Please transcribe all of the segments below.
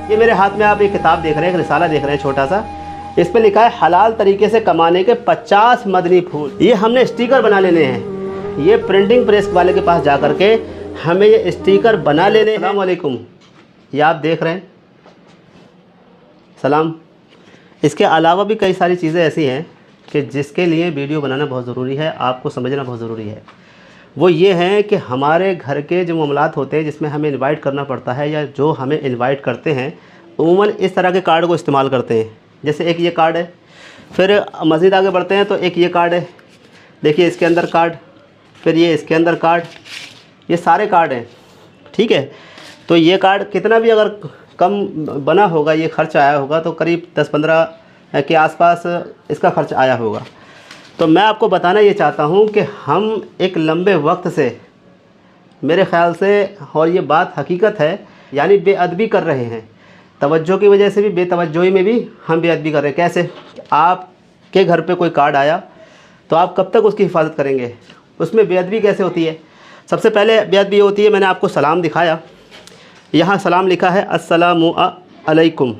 ये मेरे हाथ में आप एक किताब देख रहे हैं, एक रिसाला देख रहे हैं छोटा सा। इस पे लिखा है हलाल तरीके से कमाने के 50 मदनी फूल। ये हमने स्टिकर बना लेने हैं। ये प्रिंटिंग प्रेस वाले के पास जा कर के हमें ये स्टिकर बना लेने हैं। अस्सलाम वालेकुम, ये आप देख रहे हैं, सलाम। इसके अलावा भी कई सारी चीज़ें ऐसी हैं कि जिसके लिए वीडियो बनाना बहुत ज़रूरी है, आपको समझना बहुत ज़रूरी है। वो ये हैं कि हमारे घर के जो मामलात होते हैं जिसमें हमें इनवाइट करना पड़ता है या जो हमें इनवाइट करते हैं, उमूमन इस तरह के कार्ड को इस्तेमाल करते हैं। जैसे एक ये कार्ड है, फिर मज़ीद आगे बढ़ते हैं तो एक ये कार्ड है, देखिए इसके अंदर कार्ड, फिर ये इसके अंदर कार्ड, ये सारे कार्ड हैं, ठीक है। तो ये कार्ड कितना भी अगर कम बना होगा, ये खर्च आया होगा तो करीब 10-15 के आसपास इसका खर्च आया होगा। तो मैं आपको बताना ये चाहता हूँ कि हम एक लंबे वक्त से, मेरे ख़्याल से, और ये बात हकीकत है, यानी बेअदबी कर रहे हैं। तवज्जो की वजह से भी, बेतवज्जोही में भी हम बेअदबी कर रहे हैं। कैसे? आपके घर पे कोई कार्ड आया तो आप कब तक उसकी हिफाजत करेंगे? उसमें बेअदबी कैसे होती है? सबसे पहले बेअदबी होती है, मैंने आपको सलाम दिखाया, यहाँ सलाम लिखा है अस्सलामु अलैकुम।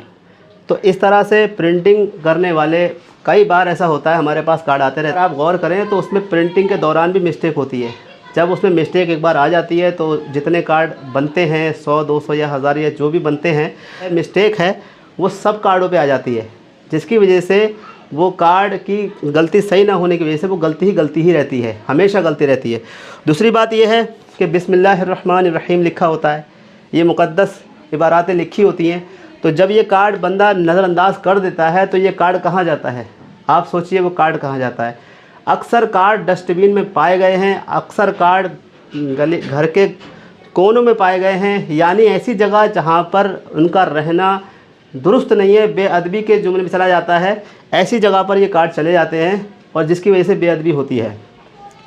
तो इस तरह से प्रिंटिंग करने वाले, कई बार ऐसा होता है हमारे पास कार्ड आते रहते हैं, आप गौर करें तो उसमें प्रिंटिंग के दौरान भी मिस्टेक होती है। जब उसमें मिस्टेक एक बार आ जाती है तो जितने कार्ड बनते हैं, 100, 200 या 1000 या जो भी बनते हैं, मिस्टेक है वो सब कार्डों पे आ जाती है, जिसकी वजह से वो कार्ड की गलती सही ना होने की वजह से वो गलती ही रहती है, हमेशा गलती रहती है। दूसरी बात यह है कि बिस्मिल्लाहिर्रहमानिर्रहीम लिखा होता है, ये मुक़द्दस इबारातें लिखी होती हैं। तो जब ये कार्ड बंदा नज़रअंदाज कर देता है तो ये कार्ड कहाँ जाता है? आप सोचिए वो कार्ड कहाँ जाता है? अक्सर कार्ड डस्टबिन में पाए गए हैं, अक्सर कार्ड गली घर के कोनों में पाए गए हैं, यानी ऐसी जगह जहाँ पर उनका रहना दुरुस्त नहीं है, बेअदबी के जुमले में चला जाता है, ऐसी जगह पर ये कार्ड चले जाते हैं और जिसकी वजह से बेअदबी होती है।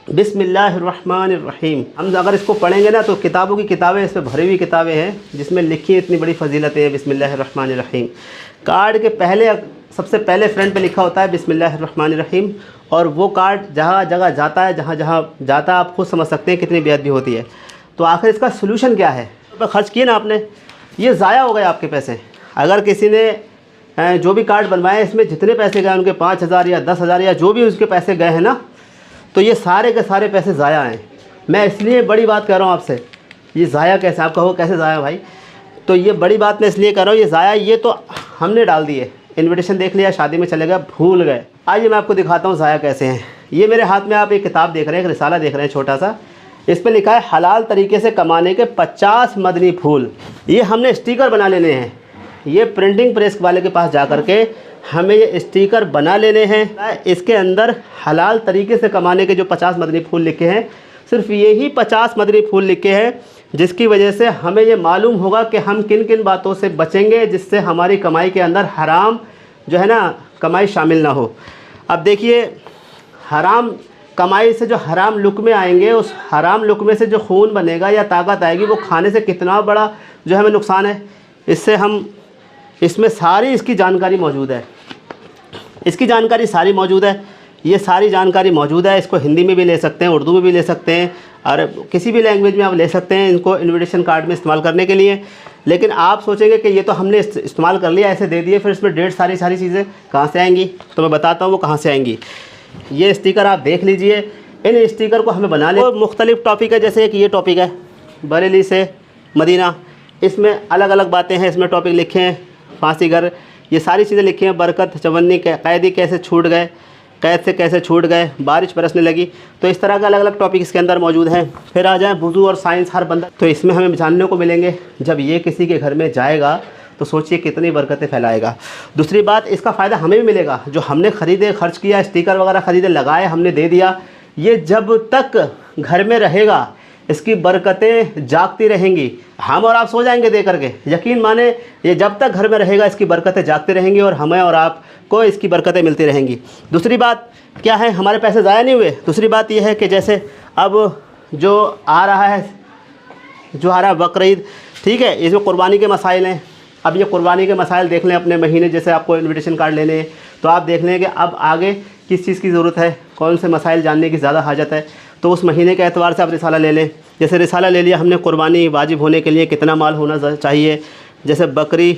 बिस्मिल्लाहिर्रहमानिर्रहीम, हम अगर इसको पढ़ेंगे ना तो किताबों की किताबें, इस पर भरी हुई किताबें हैं जिसमें लिखी इतनी बड़ी फजीलतें हैं बिस्मिल्लाहिर्रहमानिर्रहीम। कार्ड के पहले, सबसे पहले फ्रंट पे लिखा होता है बिस्मिल्लाहिर्रहमानिर्रहीम, और वो कार्ड जहाँ जगह जाता है, जहाँ जहाँ जाता है, आप खुद समझ सकते हैं कितनी बेअदबी होती है। तो आखिर इसका सोल्यूशन क्या है? तो खर्च किए ना आपने, ये ज़ाया हो गए आपके पैसे। अगर किसी ने जो भी कार्ड बनवाए, इसमें जितने पैसे गए उनके 5000 या 10,000 या जो भी उसके पैसे गए हैं ना, तो ये सारे के सारे पैसे ज़ाया हैं। मैं इसलिए बड़ी बात कह रहा हूँ आपसे, ये ज़ाया कैसे? आप कहो कैसे ज़ाया भाई? तो ये बड़ी बात मैं इसलिए कर रहा हूँ, ये ज़ाया ये तो हमने डाल दिए, इन्विटेशन देख लिया, शादी में चले गए, भूल गए। आइए मैं आपको दिखाता हूँ ज़ाया कैसे हैं। ये मेरे हाथ में आप एक किताब देख रहे हैं, एक रिसाला देख रहे हैं छोटा सा। इस पर लिखा है हलाल तरीके से कमाने के 50 मदनी फूल। ये हमने स्टिकर बना लेने हैं। ये प्रिंटिंग प्रेस वाले के पास जा कर के हमें ये स्टिकर बना लेने हैं। इसके अंदर हलाल तरीके से कमाने के जो 50 मदनी फूल लिखे हैं, सिर्फ यही 50 मदनी फूल लिखे हैं, जिसकी वजह से हमें ये मालूम होगा कि हम किन किन बातों से बचेंगे जिससे हमारी कमाई के अंदर हराम जो है ना, कमाई शामिल ना हो। अब देखिए, हराम कमाई से जो हराम लुक़मे आएंगे, उस हराम लुक़मे से जो खून बनेगा या ताकत आएगी, वो खाने से कितना बड़ा जो हमें नुकसान है। इससे हम, इसमें सारी इसकी जानकारी मौजूद है, इसकी जानकारी सारी मौजूद है, ये सारी जानकारी मौजूद है। इसको हिंदी में भी ले सकते हैं, उर्दू में भी ले सकते हैं, और किसी भी लैंग्वेज में आप ले सकते हैं इनको इन्विटेशन कार्ड में इस्तेमाल करने के लिए। लेकिन आप सोचेंगे कि ये तो हमने इस्तेमाल कर लिया, ऐसे दे दिए, फिर इसमें ढेर सारी चीज़ें कहाँ से आएंगी? तो मैं बताता हूँ वो कहाँ से आएंगी। ये स्टिकर आप देख लीजिए, इन स्टिकर को हमें बना लें। मुख्तलिफ़ टॉपिक है, जैसे एक ये टॉपिक है बरेली से मदीना, इसमें अलग अलग बातें हैं, इसमें टॉपिक लिखे हैं, फांसी घर, ये सारी चीज़ें लिखी हैं। बरकत, चवन्नी, कैदी कैसे छूट गए, कैद से कैसे छूट गए, बारिश बरसने लगी। तो इस तरह के अलग अलग टॉपिक इसके अंदर मौजूद हैं। फिर आ जाए वुज़ू और साइंस, हर बंदा, तो इसमें हमें जानने को मिलेंगे। जब ये किसी के घर में जाएगा तो सोचिए कितनी बरकतें फैलाएगा। दूसरी बात, इसका फ़ायदा हमें भी मिलेगा, जो हमने ख़रीदे, खर्च किया, स्टिकर वगैरह ख़रीदे, लगाए, हमने दे दिया, ये जब तक घर में रहेगा इसकी बरकतें जागती रहेंगी। हम और आप सो जाएंगे दे करके, यकीन माने ये जब तक घर में रहेगा इसकी बरकतें जागती रहेंगी और हमें और आपको इसकी बरकतें मिलती रहेंगी। दूसरी बात क्या है, हमारे पैसे ज़ाया नहीं हुए। दूसरी बात यह है कि जैसे अब जो आ रहा है, बकरीद, ठीक है, इसमें कुर्बानी के मसाइल हैं। अब ये कुर्बानी के मसाइल देख लें अपने महीने, जैसे आपको इन्विटेशन कार्ड लेने हैं तो आप देख लें कि अब आगे किस चीज़ की ज़रूरत है, कौन से मसाइल जानने की ज़्यादा हाजत है, तो उस महीने के एतबार से आप रिसाला ले लें। जैसे रिसाला ले लिया हमने, कुर्बानी वाजिब होने के लिए कितना माल होना चाहिए, जैसे बकरी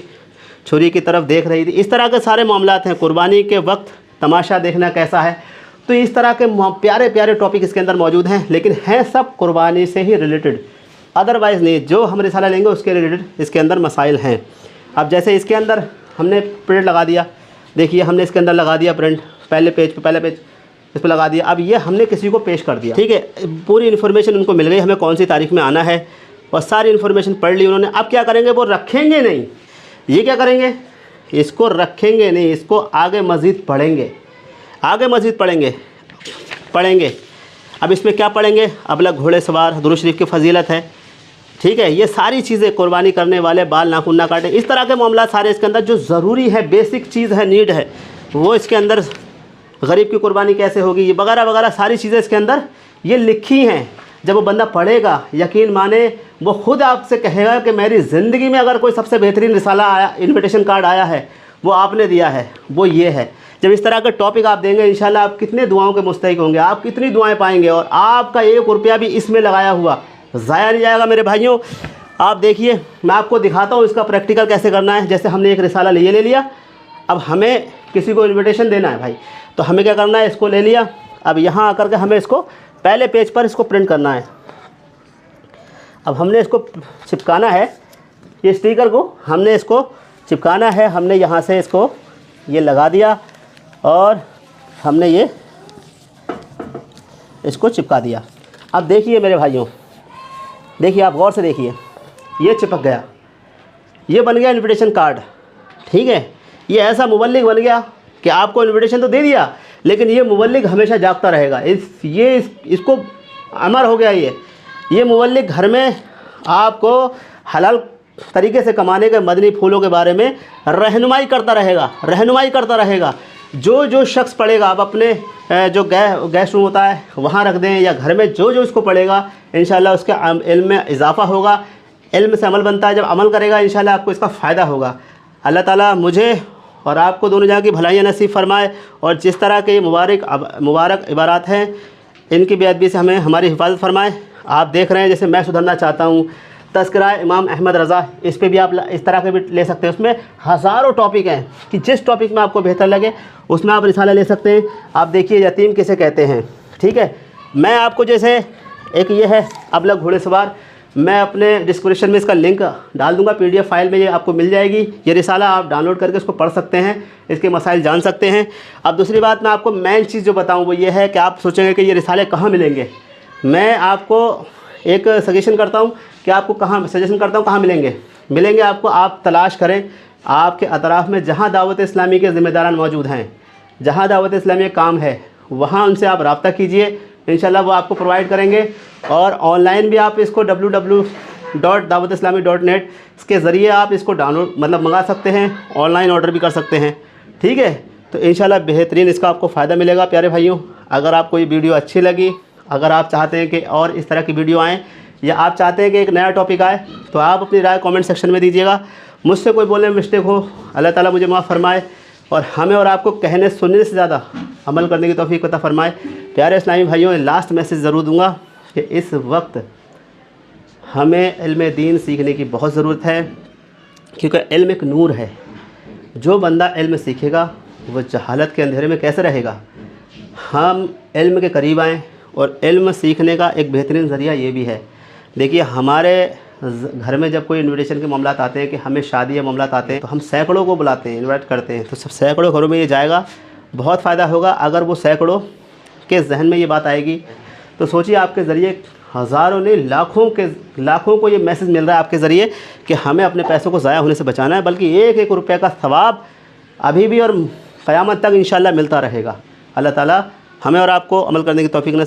छुरी की तरफ देख रही थी। इस तरह के सारे मामलात हैं। कुर्बानी के वक्त तमाशा देखना कैसा है, तो इस तरह के प्यारे प्यारे टॉपिक इसके अंदर मौजूद हैं, लेकिन हैं सब कुर्बानी से ही रिलेटेड, अदरवाइज़ नहीं। जो हम रिसाला लेंगे उसके रिलेटेड इसके अंदर मसाइल हैं। अब जैसे इसके अंदर हमने प्रिंट लगा दिया, देखिए हमने इसके अंदर लगा दिया प्रिंट, पहले पेज इस पर लगा दिया। अब ये हमने किसी को पेश कर दिया, ठीक है, पूरी इन्फॉर्मेशन उनको मिल गई, हमें कौन सी तारीख में आना है और सारी इन्फॉर्मेशन पढ़ ली उन्होंने। अब क्या करेंगे, वो रखेंगे नहीं, ये क्या करेंगे, इसको रखेंगे नहीं, इसको आगे मज़ीद पढ़ेंगे, आगे मज़ीद पढ़ेंगे। अब इसमें क्या पढ़ेंगे, अबलग घोड़े सवार, दुरूद शरीफ की फजीलत है, ठीक है, ये सारी चीज़ें, कुर्बानी करने वाले बाल नाखून ना काटें, इस तरह के मामला सारे इसके अंदर जो ज़रूरी है, बेसिक चीज़ है, नीड है, वो इसके अंदर, गरीब की कुर्बानी कैसे होगी, ये वगैरह वगैरह सारी चीज़ें इसके अंदर ये लिखी हैं। जब वो बंदा पढ़ेगा, यकीन माने वो खुद आपसे कहेगा कि मेरी ज़िंदगी में अगर कोई सबसे बेहतरीन रिसाला आया, इन्विटेशन कार्ड आया है, वो आपने दिया है, वो ये है। जब इस तरह के टॉपिक आप देंगे, इंशाल्लाह आप कितने दुआओं के मुस्तहिक होंगे, आप कितनी दुआएं पाएंगे, और आपका 1 रुपया भी इसमें लगाया हुआ ज़ाया नहीं जाएगा मेरे भाइयों। आप देखिए, मैं आपको दिखाता हूँ इसका प्रैक्टिकल कैसे करना है। जैसे हमने एक रिसाला ले लिया, अब हमें किसी को इन्विटेशन देना है भाई, तो हमें क्या करना है, इसको ले लिया, अब यहाँ आकर के हमें इसको पहले पेज पर इसको प्रिंट करना है। अब हमने इसको चिपकाना है, ये स्टिकर को हमने इसको चिपकाना है। हमने यहाँ से इसको ये लगा दिया और हमने ये इसको चिपका दिया। अब देखिए मेरे भाइयों, देखिए आप गौर से देखिए, ये चिपक गया, ये बन गया इन्विटेशन कार्ड, ठीक है। ये ऐसा मुबल्लिग बन गया कि आपको इन्विटेशन तो दे दिया, लेकिन ये मुबल्लिग हमेशा जागता रहेगा। इसको अमर हो गया। ये मुबल्लिग घर में आपको हलाल तरीके से कमाने के मदनी फूलों के बारे में रहनुमाई करता रहेगा। जो शख्स पढ़ेगा, आप अपने जो गेस्ट रूम होता है वहाँ रख दें, या घर में जो इसको पढ़ेगा, इंशाल्लाह उसके इल्म में इजाफ़ा होगा। इल्म से अमल बनता है, जब अमल करेगा इंशाल्लाह आपको इसका फ़ायदा होगा। अल्लाह ताला मुझे और आपको दोनों जगह की भलाइयाँ नसीब फरमाए, और जिस तरह के मुबारक इबारात हैं, इनकी बेअदबी से हमें हमारी हिफाजत फरमाए। आप देख रहे हैं, जैसे मैं सुधरना चाहता हूँ, तज़किरा इमाम अहमद रज़ा, इस पे भी आप इस तरह के भी ले सकते हैं। उसमें हज़ारों टॉपिक हैं कि जिस टॉपिक में आपको बेहतर लगे उसमें आप रिसाला ले सकते हैं। आप देखिए यतीम किसे कहते हैं, ठीक है। मैं आपको जैसे एक ये है अबलग घोड़े सवार, मैं अपने डिस्क्रिप्शन में इसका लिंक डाल दूंगा, PDF फाइल में ये आपको मिल जाएगी। ये रिसाला आप डाउनलोड करके इसको पढ़ सकते हैं, इसके मसाइल जान सकते हैं। अब दूसरी बात, मैं आपको मेन चीज़ जो बताऊं वो ये है कि आप सोचेंगे कि ये रिसाले कहाँ मिलेंगे। मैं आपको एक सजेशन करता हूँ कि आपको कहाँ मिलेंगे आपको, आप तलाश करें आपके अतराफ़ में, जहाँ दावत इस्लामी के ज़िम्मेदारान मौजूद हैं, जहाँ दावत इस्लामी काम है, वहाँ उनसे आप रब्ता कीजिए, इंशाल्लाह वो आपको प्रोवाइड करेंगे। और ऑनलाइन भी आप इसको www.dawatislami.net के ज़रिए आप इसको डाउनलोड मंगा सकते हैं, ऑनलाइन ऑर्डर भी कर सकते हैं, ठीक है। तो इंशाल्लाह बेहतरीन इसका आपको फ़ायदा मिलेगा। प्यारे भाइयों, अगर आपको ये वीडियो अच्छी लगी, अगर आप चाहते हैं कि और इस तरह की वीडियो आएँ, या आप चाहते हैं कि एक नया टॉपिक आए, तो आप अपनी राय कमेंट सेक्शन में दीजिएगा। मुझसे कोई बोलने में मिस्टेक हो, अल्लाह ताला मुझे माफ़ फरमाए, और हमें और आपको कहने सुनने से ज़्यादा अमल करने की तौफीक अता फरमाए। प्यारे इस्लामी भाइयों, लास्ट मैसेज ज़रूर दूंगा कि इस वक्त हमें इल्म दीन सीखने की बहुत ज़रूरत है, क्योंकि इल्म एक नूर है। जो बंदा इल्म सीखेगा वो जहालत के अंधेरे में कैसे रहेगा। हम इल्म के करीब आएँ, और इल्म सीखने का एक बेहतरीन ज़रिया ये भी है। देखिए, हमारे घर में जब कोई इन्विटेशन के मामलात आते हैं, कि हमें शादी या मामलात आते हैं, तो हम सैकड़ों को बुलाते हैं, इनवाइट करते हैं, तो सब सैकड़ों घरों में ये जाएगा, बहुत फ़ायदा होगा। अगर वो सैकड़ों के जहन में ये बात आएगी, तो सोचिए आपके ज़रिए हज़ारों नहीं लाखों को ये मैसेज मिल रहा है आपके ज़रिए कि हमें अपने पैसों को ज़ाया होने से बचाना है, बल्कि एक रुपये का सवाब अभी भी और क़यामत तक इंशाल्लाह मिलता रहेगा। अल्लाह ताला हमें और आपको अमल करने की तौफीक नसीब